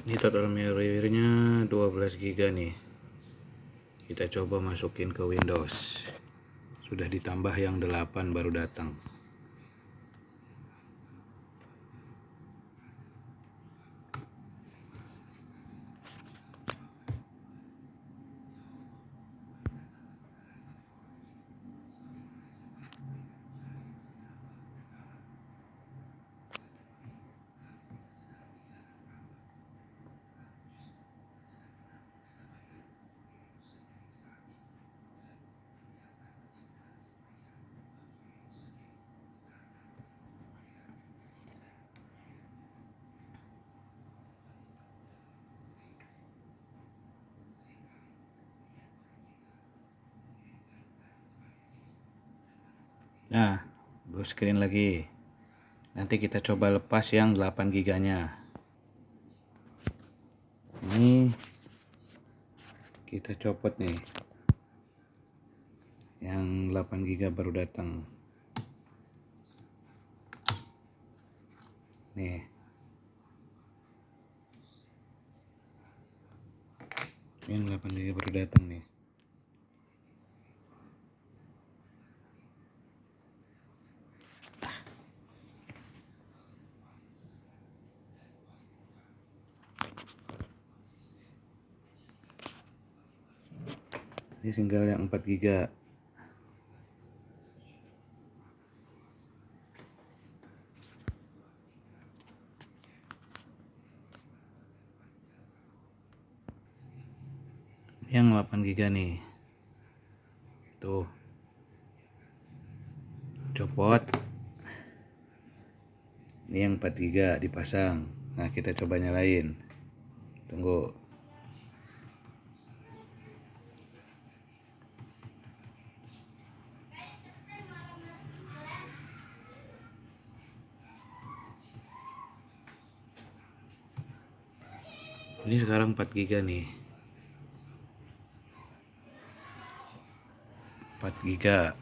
Ini total memorinya 12 GB nih. Kita coba masukin ke Windows. Sudah ditambah yang 8 baru datang. Nah, blue screen lagi. Nanti kita coba lepas yang 8 GB-nya. Ini kita copot nih. Yang 8 GB baru datang. Nih. Yang 8 GB baru datang nih. Ini tinggal yang 4 GB. Yang 8 GB nih. Tuh. Copot. Ini yang 4 GB dipasang. Nah, kita coba nyalain. Tunggu. Ini sekarang 4 GB nih. 4 GB.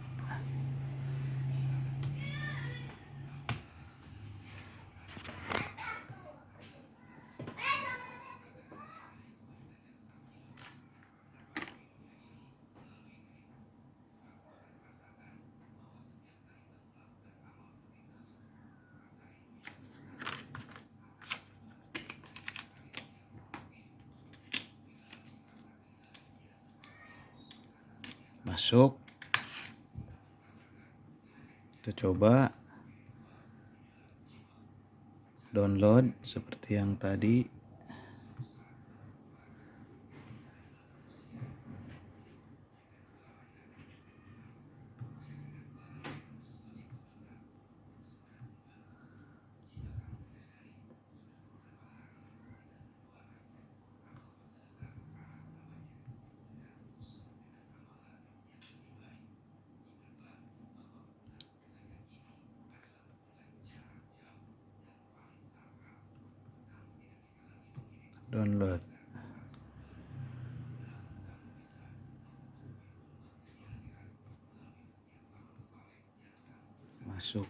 Masuk. Kita coba download seperti yang tadi. Download. Masuk.